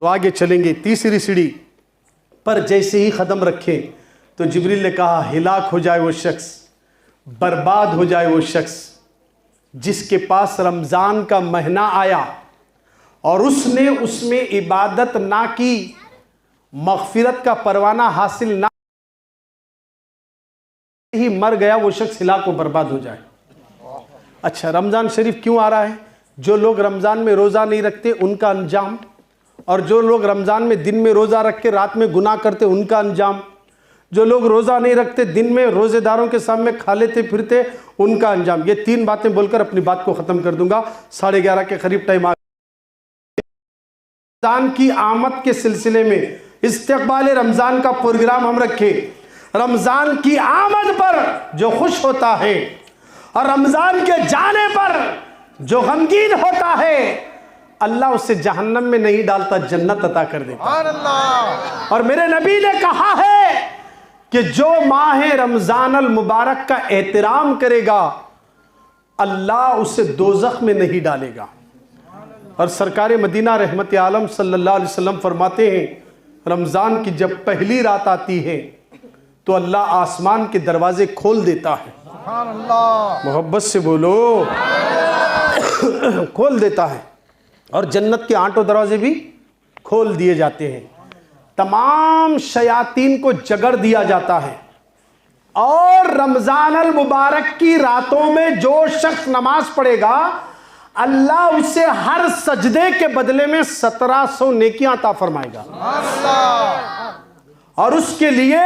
تو آگے چلیں گے، تیسری سیڑھی پر جیسے ہی قدم رکھے تو جبریل نے کہا ہلاک ہو جائے وہ شخص، برباد ہو جائے وہ شخص جس کے پاس رمضان کا مہینہ آیا اور اس نے اس میں عبادت نہ کی، مغفرت کا پروانہ حاصل نہ ہی مر گیا، وہ شخص ہلاک و برباد ہو جائے۔ اچھا، رمضان شریف کیوں آ رہا ہے؟ جو لوگ رمضان میں روزہ نہیں رکھتے ان کا انجام، اور جو لوگ رمضان میں دن میں روزہ رکھ کے رات میں گناہ کرتے ان کا انجام، جو لوگ روزہ نہیں رکھتے دن میں روزے داروں کے سامنے کھا لیتے پھرتے ان کا انجام۔ یہ تین باتیں بول کر اپنی بات کو ختم کر دوں گا، 11:30 کے قریب ٹائم آ رمضان کی آمد کے سلسلے میں استقبال رمضان کا پروگرام ہم رکھے۔ رمضان کی آمد پر جو خوش ہوتا ہے اور رمضان کے جانے پر جو غمگین ہوتا ہے، اللہ اسے جہنم میں نہیں ڈالتا، جنت عطا کر دیتا۔ اور میرے نبی نے کہا ہے کہ جو ماہ رمضان المبارک کا احترام کرے گا اللہ اسے دوزخ میں نہیں ڈالے گا۔ اور سرکار مدینہ رحمت عالم صلی اللہ علیہ وسلم فرماتے ہیں رمضان کی جب پہلی رات آتی ہے تو اللہ آسمان کے دروازے کھول دیتا ہے، محبت سے بولو، کھول دیتا ہے، اور جنت کے آٹھوں دروازے بھی کھول دیے جاتے ہیں، تمام شیاطین کو جگڑ دیا جاتا ہے۔ اور رمضان المبارک کی راتوں میں جو شخص نماز پڑھے گا اللہ اسے ہر سجدے کے بدلے میں 1700 نیکیاں عطا فرمائے گا، اور اس کے لیے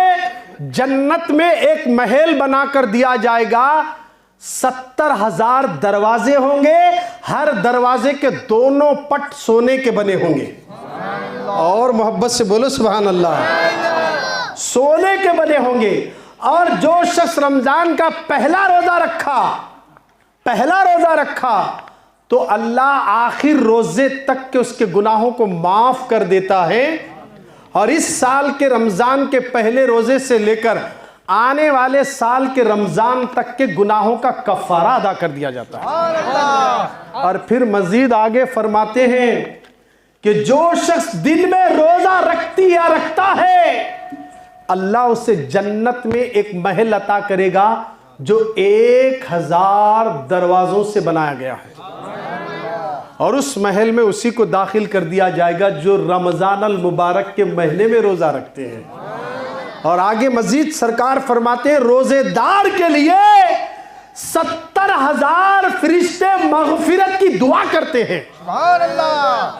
جنت میں ایک محل بنا کر دیا جائے گا، 70,000 دروازے ہوں گے، ہر دروازے کے دونوں پٹ سونے کے بنے ہوں گے، اور محبت سے بولو سبحان اللہ، سونے کے بنے ہوں گے۔ اور جو شخص رمضان کا پہلا روزہ رکھا تو اللہ آخر روزے تک کے اس کے گناہوں کو معاف کر دیتا ہے، اور اس سال کے رمضان کے پہلے روزے سے لے کر آنے والے سال کے رمضان تک کے گناہوں کا کفارہ ادا کر دیا جاتا ہے۔ اور پھر مزید آگے فرماتے ہیں کہ جو شخص دن میں روزہ رکھتی یا رکھتا ہے اللہ اسے جنت میں ایک محل عطا کرے گا جو 1000 دروازوں سے بنایا گیا ہے، اور اس محل میں اسی کو داخل کر دیا جائے گا جو رمضان المبارک کے مہینے میں روزہ رکھتے ہیں۔ اور آگے مزید سرکار فرماتے ہیں روزے دار کے لیے 70,000 فرشتے مغفرت کی دعا کرتے ہیں،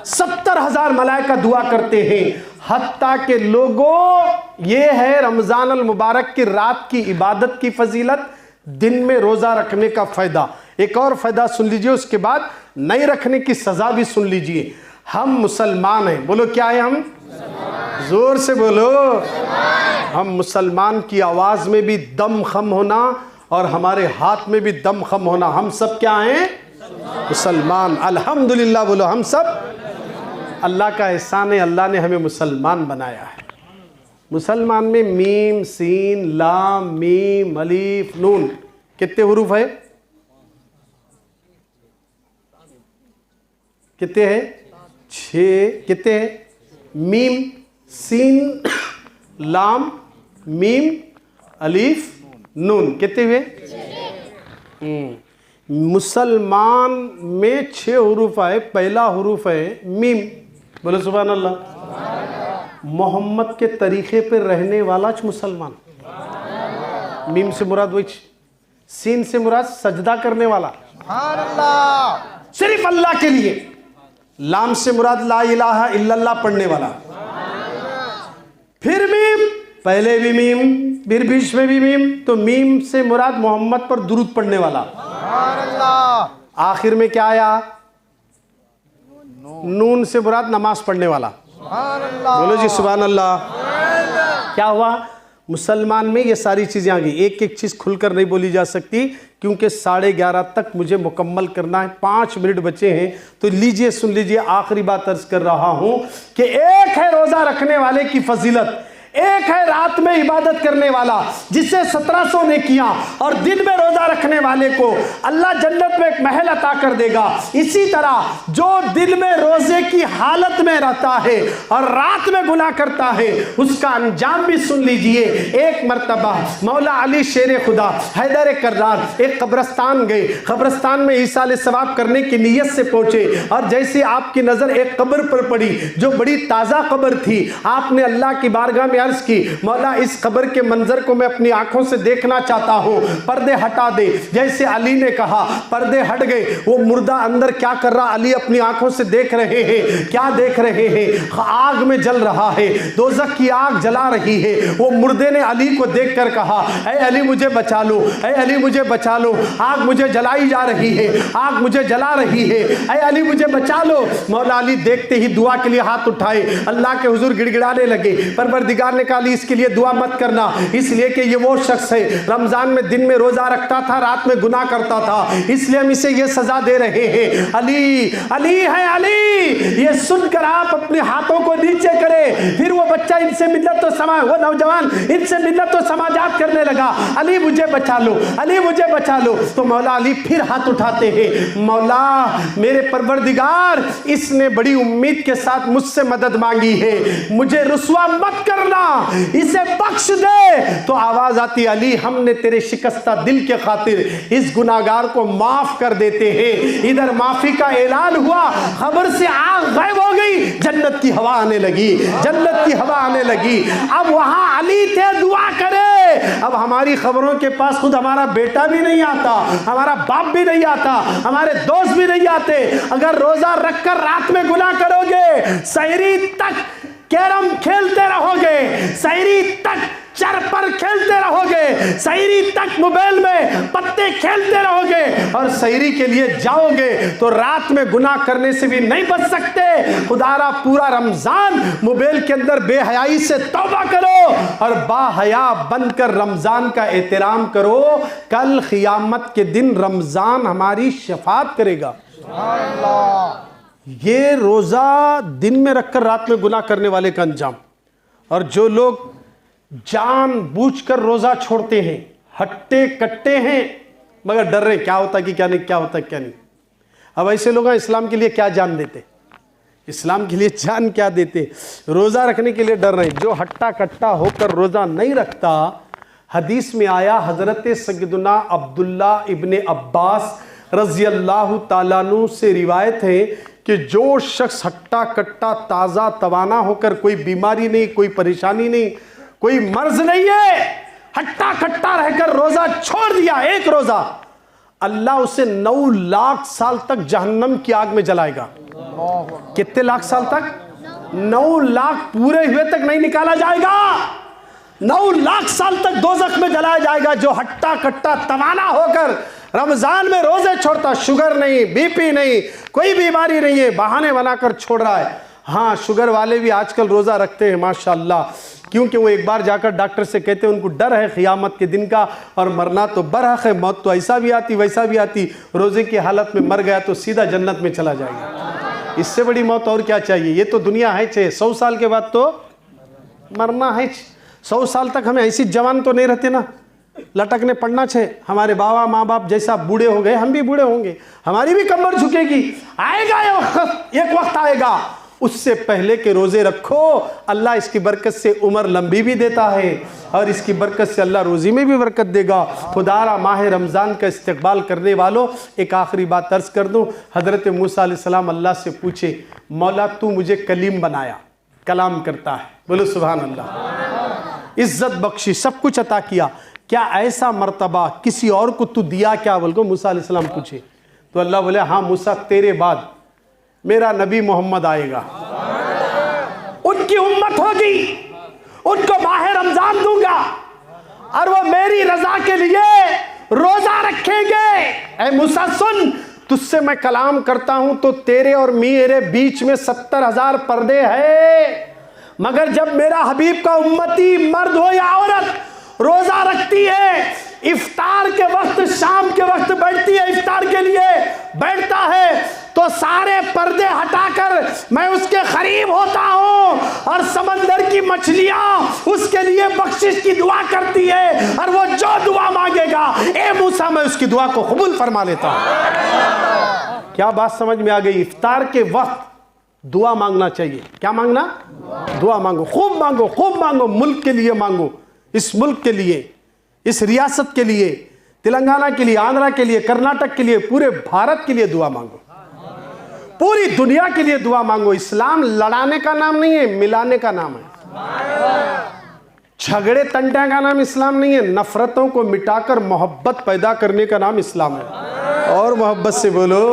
70,000 ملائکہ دعا کرتے ہیں، حتیٰ کہ لوگوں یہ ہے رمضان المبارک کی رات کی عبادت کی فضیلت، دن میں روزہ رکھنے کا فائدہ۔ ایک اور فائدہ سن لیجئے، اس کے بعد نہیں رکھنے کی سزا بھی سن لیجئے۔ ہم مسلمان ہیں، بولو کیا ہے ہم؟ زور سے بولو، ہم مسلمان کی آواز میں بھی دم خم ہونا اور ہمارے ہاتھ میں بھی دم خم ہونا، ہم سب کیا ہیں؟ مسلمان۔ الحمدللہ بولو، ہم سب اللہ کا احسان ہے، اللہ نے ہمیں مسلمان بنایا ہے۔ مسلمان میں میم، سین، لام، میم، الف، نون کتنے حروف ہے؟ کتنے ہیں؟ 6۔ کتنے ہیں؟ میم، سین، لام، میم، الف، نون کتنے ہوئے؟ مسلمان میں 6 حروف آئے، پہلا حروف ہے میم، بولو سبحان اللہ۔ محمد کے طریقے پہ رہنے والا مسلمان، میم سے مراد وہی، سین سے مراد سجدہ کرنے والا صرف اللہ کے لیے، لام سے مراد لا الہ الا اللہ پڑھنے والا، پھر میم، پہلے بھی میم پھر بیچ میں بھی میم، تو میم سے مراد محمد پر درود پڑھنے والا، آخر میں کیا آیا؟ نون سے مراد نماز پڑھنے والا، بولو جی سبحان اللہ۔ کیا ہوا؟ مسلمان میں یہ ساری چیزیں آ گئی، ایک ایک چیز کھل کر نہیں بولی جا سکتی کیونکہ 11:30 تک مجھے مکمل کرنا ہے، 5 منٹ بچے ہیں، تو لیجئے سن لیجئے، آخری بات عرض کر رہا ہوں کہ ایک ہے روزہ رکھنے والے کی فضیلت، ایک ہے رات میں عبادت کرنے والا جسے 1700 نیکیاں، اور دن میں روزہ رکھنے والے کو اللہ جنت میں ایک محل عطا کر دے گا۔ اسی طرح جو دل میں روزے کی حالت میں رہتا ہے اور رات میں گناہ کرتا ہے اس کا انجام بھی سن لیجئے۔ ایک مرتبہ مولا علی شیر خدا حیدر کرار ایک قبرستان گئے، قبرستان میں ایصال ثواب کرنے کی نیت سے پہنچے، اور جیسے آپ کی نظر ایک قبر پر پڑی جو بڑی تازہ قبر تھی، آپ نے اللہ کی بارگاہ میں عرض کی مولا اس قبر کے منظر کو میں اپنی آنکھوں سے دیکھنا چاہتا ہوں، پردے ہٹا دے۔ جیسے علی نے کہا پردے ہٹ گئے، وہ مردہ اندر کیا کر رہا علی اپنی آنکھوں سے دیکھ رہے ہیں، کیا دیکھ رہے ہیں؟ آگ میں جل رہا ہے، دوزخ کی آگ جلا رہی ہے۔ وہ مردے نے علی کو دیکھ کر کہا اے علی مجھے بچا لو، اے علی مجھے بچا لو، آگ مجھے جلائی جا رہی ہے، آگ مجھے جلا رہی ہے، اے علی مجھے بچا لو۔ مولا علی دیکھتے ہی دعا کے لیے ہاتھ اٹھائے، اللہ کے حضور گڑ گڑانے لگے۔ پروردگار نے کہا علی اس کے لیے دعا مت کرنا، اس لیے کہ یہ وہ شخص ہے رمضان میں دن میں روزہ رکھتا تھا، رات میں گناہ کرتا تھا، اس لیے ہم اسے یہ سزا دے رہے ہیں۔ علی علی ہے علی، یہ سن کر آپ اپنے ہاتھوں کو نیچے کرے۔ پھر وہ بچہ ان سے منت و سما، وہ نوجوان ان سے منت و سماجات کرنے لگا، علی مجھے بچا لو، علی مجھے بچا لو۔ تو مولا علی پھر ہاتھ اٹھاتے ہیں، مولا میرے پروردگار اس نے بڑی امید کے ساتھ مجھ سے مدد مانگی ہے، مجھے رسوا مت کرنا، اسے بخش دے۔ تو آواز آتی علی ہم نے تیرے شکستہ دل کے خاطر اس گناہگار کو معاف کر دیتے ہیں۔ ادھر معافی کا اعلان ہوا، خبر سے آگ غائب ہو گئی، جنت کی ہوا آنے لگی، جنت کی ہوا آنے لگی۔ اب وہاں علی تھے دعا کرے، اب ہماری خبروں کے پاس خود ہمارا بیٹا بھی نہیں آتا، ہمارا باپ بھی نہیں آتا، ہمارے دوست بھی نہیں آتے۔ اگر روزہ رکھ کر رات میں گناہ کرو گے، سحری تک کیرم کھیلتے رہو گے، سحری تک چر پر کھیلتے رہو گے، سحری تک موبائل میں پتے کھیلتے رہو گے، اور سحری کے لیے جاؤ گے تو رات میں گناہ کرنے سے بھی نہیں بچ سکتے۔ خدا را پورا رمضان موبائل کے اندر بے حیائی سے توبہ کرو اور با حیا بن کر رمضان کا احترام کرو، کل قیامت کے دن رمضان ہماری شفاعت کرے گا۔ یہ روزہ دن میں رکھ کر رات میں گناہ کرنے والے کا انجام۔ اور جو لوگ جان بوجھ کر روزہ چھوڑتے ہیں، ہٹے کٹے ہیں مگر ڈر رہے کیا ہوتا ہے کہ کیا نہیں، کیا ہوتا ہے کیا نہیں۔ اب ایسے لوگ اسلام کے لیے کیا جان دیتے، اسلام کے لیے جان کیا دیتے، روزہ رکھنے کے لیے ڈر رہے۔ جو ہٹا کٹا ہو کر روزہ نہیں رکھتا، حدیث میں آیا حضرت سیدنا عبداللہ ابن عباس رضی اللہ تعالیٰ عنہ سے روایت ہے کہ جو شخص ہٹا کٹا تازہ توانا ہو کر، کوئی بیماری نہیں، کوئی پریشانی نہیں، کوئی مرض نہیں ہے، ہٹا کٹا رہ کر روزہ چھوڑ دیا ایک روزہ، اللہ اسے 9 لاکھ سال تک جہنم کی آگ میں جلائے گا۔ کتنے لاکھ سال تک؟ 9 لاکھ پورے ہوئے تک نہیں نکالا جائے گا، 9 لاکھ سال تک دوزخ میں جلایا جائے گا۔ جو ہٹا کٹا توانا ہو کر رمضان میں روزے چھوڑتا، شوگر نہیں، بی پی نہیں، کوئی بیماری نہیں ہے، بہانے بنا کر چھوڑ رہا ہے۔ ہاں شوگر والے بھی آج کل روزہ رکھتے ہیں ماشاءاللہ، کیونکہ وہ ایک بار جا کر ڈاکٹر سے کہتے ہیں ان کو ڈر ہے قیامت کے دن کا، اور مرنا تو برحق ہے، موت تو ایسا بھی آتی ویسا بھی آتی، روزے کی حالت میں مر گیا تو سیدھا جنت میں چلا جائے گا۔ اس سے بڑی موت اور کیا چاہیے؟ یہ تو دنیا ہے، 100 سال کے بعد تو مرنا ہے۔ 100 سال تک ہمیں ایسی جوان تو نہیں رہتے نا، لٹکنے پڑنا چھے۔ ہمارے بابا ماں باپ جیسا بوڑھے ہو گئے، ہم بھی بوڑھے ہوں گے، ہماری بھی کمر جھکے گی، آئے گا ایک وقت آئے گا، اس سے پہلے کے روزے رکھو، اللہ اس کی برکت سے عمر لمبی بھی دیتا ہے، اور اس کی برکت سے اللہ روزی میں بھی برکت دے گا۔ خدارا ماہ رمضان کا استقبال کرنے والوں، ایک آخری بات عرض کر دوں۔ حضرت موسیٰ علیہ السلام اللہ سے پوچھے مولا تو مجھے کلیم بنایا، کلام کرتا ہے، بولو سبحان اللہ، عزت بخشی، سب کچھ عطا کیا، کیا ایسا مرتبہ کسی اور کو تو دیا کیا؟ بلکہ موسیٰ علیہ السلام پوچھے تو اللہ بولے ہاں موسیٰ تیرے بعد میرا نبی محمد آئے گا، ان کی امت ہوگی، ان کو ماہ رمضان دوں گا، اور وہ میری رضا کے لیے روزہ رکھیں گے۔ اے موسیٰ سن، تجھ سے میں کلام کرتا ہوں تو تیرے اور میرے بیچ میں 70,000 پردے ہیں، مگر جب میرا حبیب کا امتی مرد ہو یا عورت روزہ رکھتی ہے، افطار کے وقت، شام کے وقت بیٹھتی ہے، افطار کے لیے بیٹھتا ہے، تو سارے پردے ہٹا کر میں اس کے قریب ہوتا ہوں اور سمندر کی مچھلیاں اس کے لیے بخشش کی دعا کرتی ہے، اور وہ جو دعا مانگے گا اے موسیٰ میں اس کی دعا کو قبول فرما لیتا ہوں۔ کیا بات سمجھ میں آ گئی؟ افطار کے وقت دعا مانگنا چاہیے۔ کیا مانگنا؟ دعا مانگو، خوب مانگو، خوب مانگو، ملک کے لیے مانگو، اس ملک کے لیے، اس ریاست کے لیے، تلنگانہ کے لیے، آندھرا کے لیے، کرناٹک کے لیے، پورے بھارت کے لیے دعا مانگو، پوری دنیا کے لیے دعا مانگو۔ اسلام لڑانے کا نام نہیں ہے، ملانے کا نام ہے۔ جھگڑے تنٹے کا نام اسلام نہیں ہے، نفرتوں کو مٹا کر محبت پیدا کرنے کا نام اسلام ہے۔ اور محبت سے بولو۔